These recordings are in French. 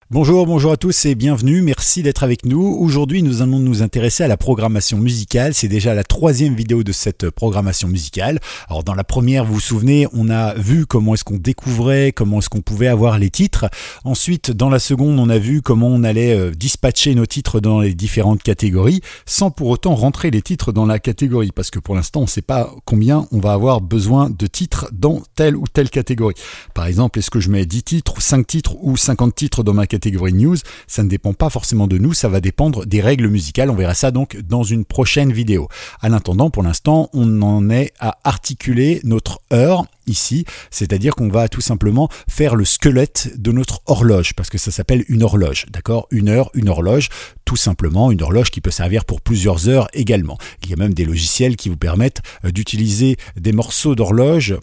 Bonjour à tous et bienvenue, merci d'être avec nous. Aujourd'hui, nous allons nous intéresser à la programmation musicale. C'est déjà la troisième vidéo de cette programmation musicale. Alors dans la première, vous vous souvenez, on a vu comment est-ce qu'on découvrait, comment est-ce qu'on pouvait avoir les titres. Ensuite, dans la seconde, on a vu comment on allait dispatcher nos titres dans les différentes catégories, sans pour autant rentrer les titres dans la catégorie, parce que pour l'instant, on ne sait pas combien on va avoir besoin de titres dans telle ou telle catégorie. Par exemple, est-ce que je mets 10 titres, 5 titres ou 50 titres dans ma catégorie news? Ça ne dépend pas forcément de nous, ça va dépendre des règles musicales. On verra ça donc dans une prochaine vidéo. En attendant, pour l'instant, on en est à articuler notre heure ici, c'est-à-dire qu'on va tout simplement faire le squelette de notre horloge, parce que ça s'appelle une horloge, d'accord? Une heure, une horloge, tout simplement, une horloge qui peut servir pour plusieurs heures également. Il y a même des logiciels qui vous permettent d'utiliser des morceaux d'horloge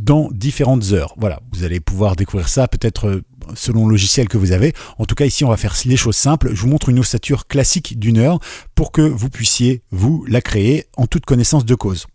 dans différentes heures. Voilà, vous allez pouvoir découvrir ça peut-être selon le logiciel que vous avez. En tout cas, ici, on va faire les choses simples. Je vous montre une ossature classique d'une heure pour que vous puissiez, vous, la créer en toute connaissance de cause.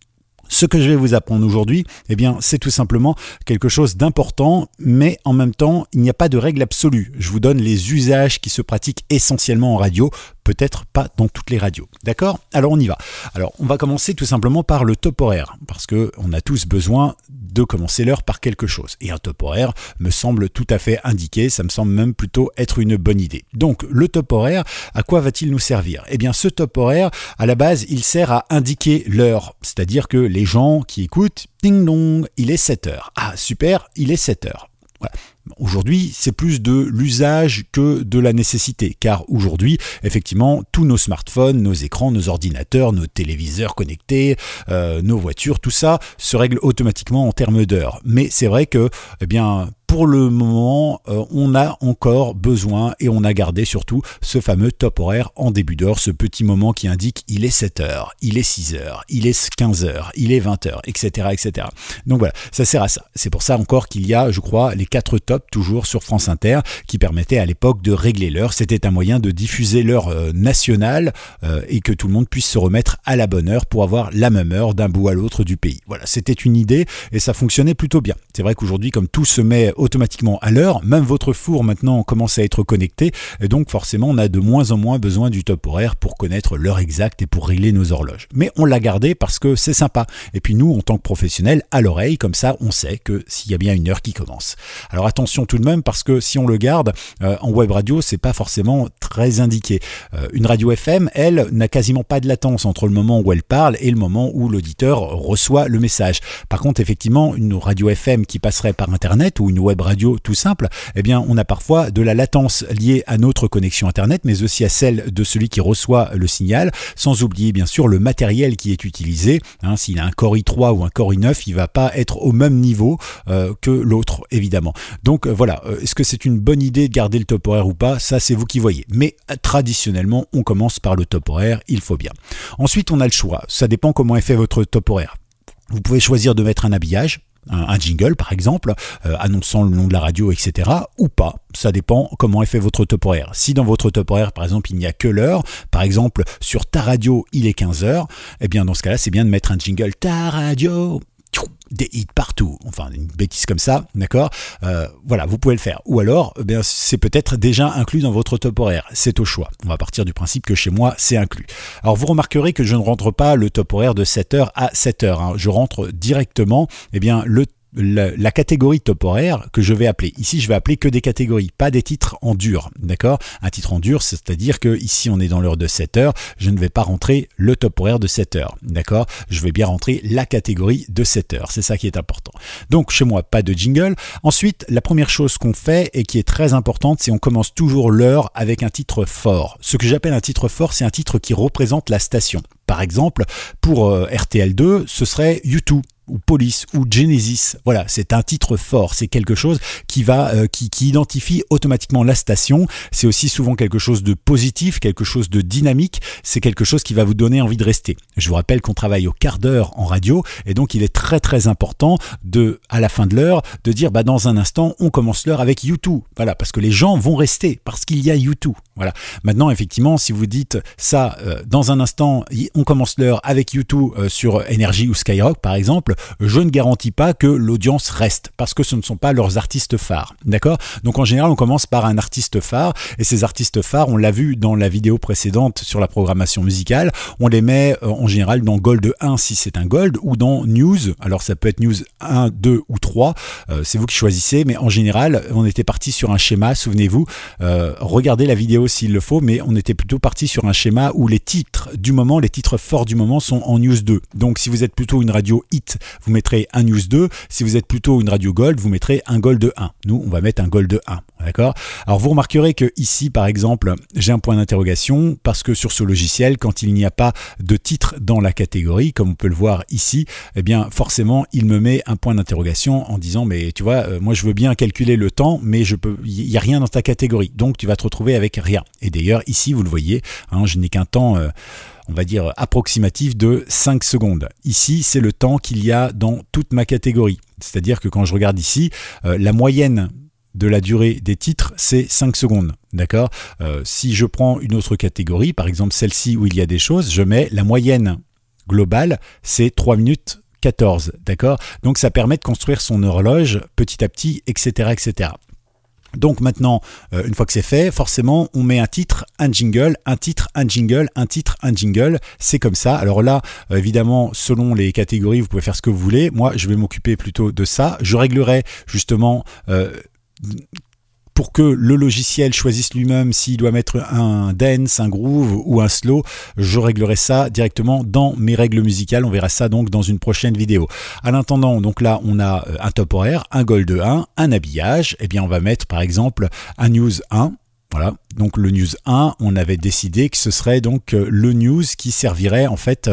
Ce que je vais vous apprendre aujourd'hui, eh bien, c'est tout simplement quelque chose d'important, mais en même temps, il n'y a pas de règle absolue. Je vous donne les usages qui se pratiquent essentiellement en radio, peut-être pas dans toutes les radios. D'accord? Alors on y va. Alors on va commencer tout simplement par le top horaire, parce qu'on a tous besoin de commencer l'heure par quelque chose. Et un top horaire me semble tout à fait indiqué, ça me semble même plutôt être une bonne idée. Donc le top horaire, à quoi va-t-il nous servir? Eh bien ce top horaire, à la base, il sert à indiquer l'heure, c'est-à-dire que les gens qui écoutent, ding dong, il est 7 heures. Ah super, il est 7 heures. Voilà. Aujourd'hui, c'est plus de l'usage que de la nécessité, car aujourd'hui, effectivement, tous nos smartphones, nos écrans, nos ordinateurs, nos téléviseurs connectés, nos voitures, tout ça se règle automatiquement en termes d'heures. Mais c'est vrai que, eh bien, pour le moment, on a encore besoin et on a gardé surtout ce fameux top horaire en début d'heure, ce petit moment qui indique il est 7 heures, il est 6 heures, il est 15 heures, il est 20 heures, etc., etc. Donc voilà, ça sert à ça. C'est pour ça encore qu'il y a, je crois, les 4 tops toujours sur France Inter qui permettaient à l'époque de régler l'heure. C'était un moyen de diffuser l'heure nationale et que tout le monde puisse se remettre à la bonne heure pour avoir la même heure d'un bout à l'autre du pays. Voilà, c'était une idée et ça fonctionnait plutôt bien. C'est vrai qu'aujourd'hui, comme tout se met automatiquement à l'heure, même votre four maintenant commence à être connecté et donc forcément on a de moins en moins besoin du top horaire pour connaître l'heure exacte et pour régler nos horloges. Mais on l'a gardé parce que c'est sympa. Et puis nous, en tant que professionnels, à l'oreille, comme ça, on sait que s'il y a bien une heure qui commence. Alors attention tout de même, parce que si on le garde en web radio, c'est pas forcément très indiqué. Une radio FM, elle, n'a quasiment pas de latence entre le moment où elle parle et le moment où l'auditeur reçoit le message. Par contre, effectivement, une radio FM qui passerait par Internet ou une web radio tout simple, eh bien, on a parfois de la latence liée à notre connexion Internet, mais aussi à celle de celui qui reçoit le signal, sans oublier bien sûr le matériel qui est utilisé. Hein, s'il a un Core i3 ou un Core i9, il va pas être au même niveau que l'autre, évidemment. Donc voilà, est-ce que c'est une bonne idée de garder le top horaire ou pas? Ça, c'est vous qui voyez. Mais traditionnellement, on commence par le top horaire, il faut bien. Ensuite, on a le choix. Ça dépend comment est fait votre top horaire. Vous pouvez choisir de mettre un habillage, un jingle par exemple, annonçant le nom de la radio, etc. ou pas. Ça dépend comment est fait votre top horaire. Si dans votre top horaire, par exemple, il n'y a que l'heure, par exemple, sur ta radio, il est 15 heures, eh bien dans ce cas-là, c'est bien de mettre un jingle, ta radio, des hits partout, enfin une bêtise comme ça, d'accord, voilà, vous pouvez le faire. Ou alors, eh bien, c'est peut-être déjà inclus dans votre top horaire, c'est au choix. On va partir du principe que chez moi, c'est inclus. Alors vous remarquerez que je ne rentre pas le top horaire de 7h à 7h, hein. Je rentre directement, eh bien, la catégorie top horaire que je vais appeler. Ici, je vais appeler que des catégories, pas des titres en dur, d'accord? Un titre en dur, c'est-à-dire que ici, on est dans l'heure de 7 heures, je ne vais pas rentrer le top horaire de 7 heures, d'accord? Je vais bien rentrer la catégorie de 7 heures, c'est ça qui est important. Donc, chez moi, pas de jingle. Ensuite, la première chose qu'on fait et qui est très importante, c'est on commence toujours l'heure avec un titre fort. Ce que j'appelle un titre fort, c'est un titre qui représente la station. Par exemple, pour RTL2, ce serait U2. Ou Police ou Genesis, voilà, c'est un titre fort, c'est quelque chose qui identifie automatiquement la station. C'est aussi souvent quelque chose de positif, quelque chose de dynamique, c'est quelque chose qui va vous donner envie de rester. Je vous rappelle qu'on travaille au quart d'heure en radio et donc il est très très important à la fin de l'heure de dire dans un instant on commence l'heure avec U2, voilà, parce que les gens vont rester parce qu'il y a U2. Voilà. Maintenant, effectivement, si vous dites ça dans un instant, on commence l'heure avec U2 sur Énergie ou Skyrock par exemple, exemple, je ne garantis pas que l'audience reste parce que ce ne sont pas leurs artistes phares. D'accord? Donc en général, on commence par un artiste phare et ces artistes phares, on l'a vu dans la vidéo précédente sur la programmation musicale, on les met en général dans Gold 1 si c'est un Gold ou dans News. Alors ça peut être News 1, 2 ou 3, c'est vous qui choisissez, mais en général, on était parti sur un schéma, souvenez-vous, regardez la vidéo s'il le faut, mais on était plutôt parti sur un schéma où les titres du moment, les titres forts du moment sont en News 2. Donc si vous êtes plutôt une radio hit, vous mettrez un News 2. Si vous êtes plutôt une radio Gold, vous mettrez un Gold 1. Nous, on va mettre un Gold 1. D'accord? Alors vous remarquerez que ici, par exemple, j'ai un point d'interrogation parce que sur ce logiciel, quand il n'y a pas de titre dans la catégorie, comme on peut le voir ici, eh bien forcément, il me met un point d'interrogation en disant, mais tu vois, moi je veux bien calculer le temps, mais il n'y a rien dans ta catégorie. Donc tu vas te retrouver avec rien. Et d'ailleurs, ici, vous le voyez, hein, je n'ai qu'un temps... on va dire approximatif de 5 secondes. Ici, c'est le temps qu'il y a dans toute ma catégorie. C'est-à-dire que quand je regarde ici, la moyenne de la durée des titres, c'est 5 secondes. D'accord? Si je prends une autre catégorie, par exemple celle-ci où il y a des choses, je mets la moyenne globale, c'est 3 minutes 14. D'accord? Donc ça permet de construire son horloge petit à petit, etc. etc. Donc maintenant, une fois que c'est fait, forcément, on met un titre, un jingle, un titre, un jingle, un titre, un jingle. C'est comme ça. Alors là, évidemment, selon les catégories, vous pouvez faire ce que vous voulez. Moi, je vais m'occuper plutôt de ça. Je réglerai justement... pour que le logiciel choisisse lui-même s'il doit mettre un dance, un groove ou un slow, je réglerai ça directement dans mes règles musicales. On verra ça donc dans une prochaine vidéo. En attendant, donc là, on a un top horaire, un Gold 1, un habillage. Eh bien, on va mettre par exemple un News 1. Voilà, donc le News 1, on avait décidé que ce serait donc le news qui servirait en fait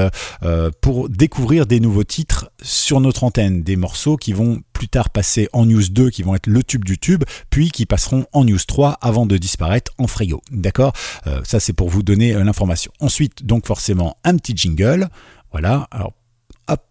pour découvrir des nouveaux titres sur notre antenne, des morceaux qui vont plus tard passer en News 2, qui vont être le tube du tube, puis qui passeront en News 3 avant de disparaître en frigo. D'accord? Ça c'est pour vous donner l'information. Ensuite, donc forcément, un petit jingle. Voilà, alors hop.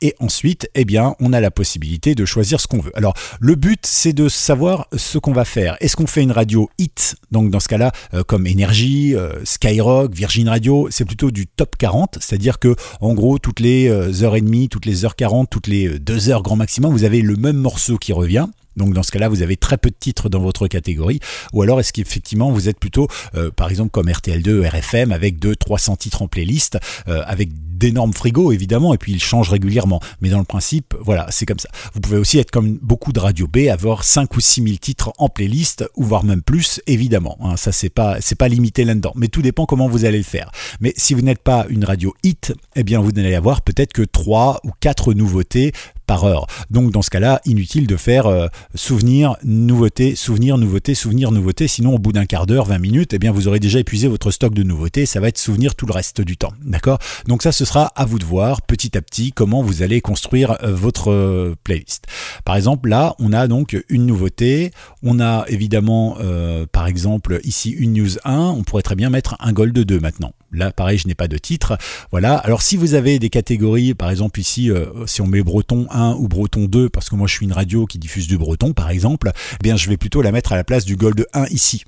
Et ensuite, eh bien, on a la possibilité de choisir ce qu'on veut. Alors, le but, c'est de savoir ce qu'on va faire. Est-ce qu'on fait une radio hit? Donc, dans ce cas-là, comme Énergie, Skyrock, Virgin Radio, c'est plutôt du top 40. C'est-à-dire que, en gros, toutes les heures et demie, toutes les heures 40, toutes les 2 heures grand maximum, vous avez le même morceau qui revient. Donc dans ce cas-là, vous avez très peu de titres dans votre catégorie. Ou alors est-ce qu'effectivement vous êtes plutôt, par exemple comme RTL2, RFM, avec 200-300 titres en playlist, avec d'énormes frigos évidemment, et puis ils changent régulièrement. Mais dans le principe, voilà, c'est comme ça. Vous pouvez aussi être comme beaucoup de radio B, avoir 5 ou 6 000 titres en playlist, ou voire même plus, évidemment. Hein, ça, c'est pas limité là-dedans. Mais tout dépend comment vous allez le faire. Mais si vous n'êtes pas une radio hit, eh bien vous n'allez avoir peut-être que 3 ou 4 nouveautés par heure. Donc dans ce cas-là, inutile de faire souvenir, nouveauté, souvenir, nouveauté, souvenir, nouveauté. Sinon, au bout d'un quart d'heure, 20 minutes, eh bien vous aurez déjà épuisé votre stock de nouveautés. Ça va être souvenir tout le reste du temps. D'accord? Donc ça, ce sera à vous de voir petit à petit comment vous allez construire votre playlist. Par exemple, là, on a donc une nouveauté. On a évidemment, par exemple, ici une News 1. On pourrait très bien mettre un Gold 2 maintenant. Là, pareil, je n'ai pas de titre. Voilà. Alors, si vous avez des catégories, par exemple ici, si on met Breton 1 ou Breton 2, parce que moi je suis une radio qui diffuse du breton, par exemple, eh bien, je vais plutôt la mettre à la place du Gold 1 ici.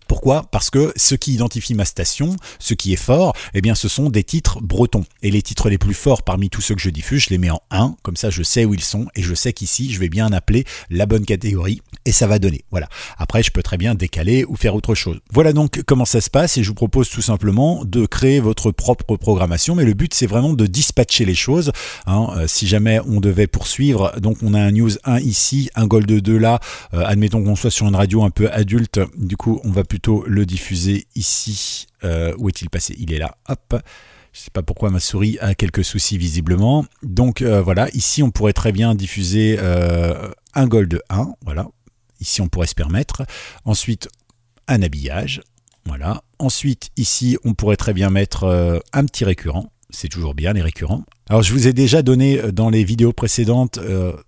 Pourquoi? Parce que ce qui identifie ma station, ce qui est fort, eh bien ce sont des titres bretons. Et les titres les plus forts parmi tous ceux que je diffuse, je les mets en 1, comme ça je sais où ils sont et je sais qu'ici je vais bien appeler la bonne catégorie et ça va donner. Voilà. Après je peux très bien décaler ou faire autre chose. Voilà donc comment ça se passe et je vous propose tout simplement de créer votre propre programmation, mais le but c'est vraiment de dispatcher les choses. Hein, si jamais on devait poursuivre, donc on a un News 1 ici, un Gold 2 là, admettons qu'on soit sur une radio un peu adulte, du coup on va plutôt le diffuser ici. Où est-il passé? Il est là. Hop. Je ne sais pas pourquoi ma souris a quelques soucis visiblement. Donc voilà, ici on pourrait très bien diffuser un Gold 1. Voilà. Ici on pourrait se permettre. Ensuite un habillage. Voilà. Ensuite ici on pourrait très bien mettre un petit récurrent. C'est toujours bien les récurrents. Alors je vous ai déjà donné dans les vidéos précédentes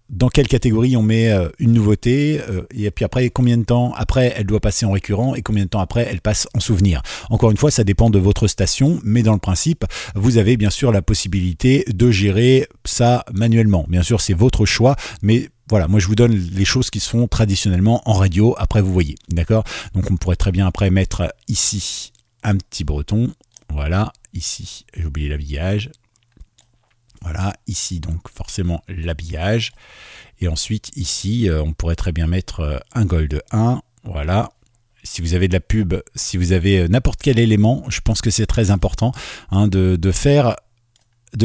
dans quelle catégorie on met une nouveauté et puis après combien de temps après elle doit passer en récurrent et combien de temps après elle passe en souvenir. Encore une fois, ça dépend de votre station, mais dans le principe, vous avez bien sûr la possibilité de gérer ça manuellement. Bien sûr, c'est votre choix, mais voilà, moi je vous donne les choses qui se font traditionnellement en radio, après vous voyez, d'accord? Donc on pourrait très bien après mettre ici un petit breton, voilà, ici, j'ai oublié l'habillage. Voilà, ici donc forcément l'habillage. Et ensuite ici, on pourrait très bien mettre un gold 1. Voilà. Si vous avez de la pub, si vous avez n'importe quel élément, je pense que c'est très important hein, de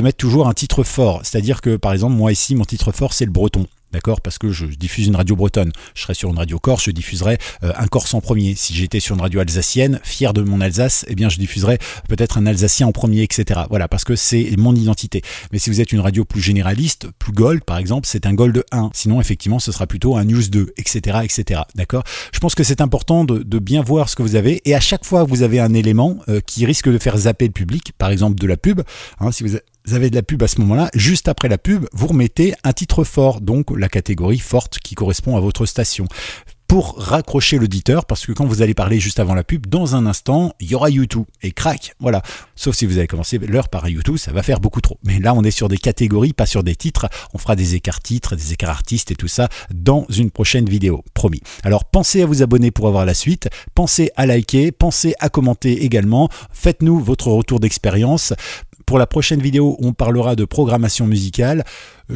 mettre toujours un titre fort. C'est-à-dire que par exemple, moi ici, mon titre fort, c'est le breton. D'accord, parce que je diffuse une radio bretonne. Je serais sur une radio corse, je diffuserais un corse en premier. Si j'étais sur une radio alsacienne, fier de mon Alsace, eh bien je diffuserais peut-être un alsacien en premier, etc. Voilà, parce que c'est mon identité. Mais si vous êtes une radio plus généraliste, plus gold par exemple, c'est un gold 1. Sinon, effectivement, ce sera plutôt un news 2, etc. etc. D'accord. Je pense que c'est important de bien voir ce que vous avez. Et à chaque fois que vous avez un élément qui risque de faire zapper le public, par exemple de la pub, hein, si vous avez de la pub à ce moment-là, juste après la pub, vous remettez un titre fort, donc la catégorie forte qui correspond à votre station. Pour raccrocher l'auditeur, parce que quand vous allez parler juste avant la pub, dans un instant, il y aura YouTube et crac, voilà. Sauf si vous avez commencé l'heure par YouTube, ça va faire beaucoup trop. Mais là, on est sur des catégories, pas sur des titres. On fera des écarts titres, des écarts artistes et tout ça dans une prochaine vidéo, promis. Alors, pensez à vous abonner pour avoir la suite. Pensez à liker, pensez à commenter également. Faites-nous votre retour d'expérience. Pour la prochaine vidéo, on parlera de programmation musicale.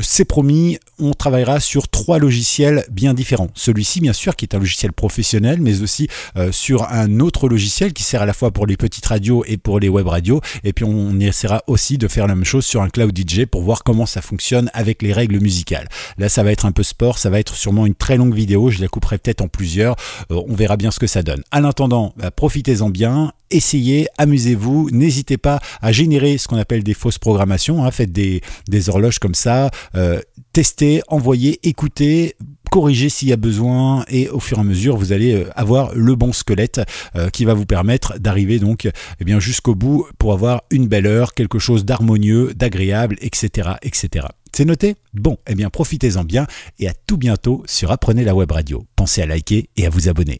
C'est promis, on travaillera sur 3 logiciels bien différents. Celui-ci, bien sûr, qui est un logiciel professionnel, mais aussi sur un autre logiciel qui sert à la fois pour les petites radios et pour les web radios. Et puis, on essaiera aussi de faire la même chose sur un Cloud DJ pour voir comment ça fonctionne avec les règles musicales. Là, ça va être un peu sport, ça va être sûrement une très longue vidéo. Je la couperai peut-être en plusieurs. On verra bien ce que ça donne. En attendant, profitez-en bien. Essayez, amusez-vous, n'hésitez pas à générer ce qu'on appelle des fausses programmations, hein. Faites des horloges comme ça, testez, envoyez, écoutez, corrigez s'il y a besoin et au fur et à mesure vous allez avoir le bon squelette qui va vous permettre d'arriver donc jusqu'au bout pour avoir une belle heure, quelque chose d'harmonieux, d'agréable, etc. etc. C'est noté? Bon, profitez-en bien et à tout bientôt sur Apprenez la web radio. Pensez à liker et à vous abonner.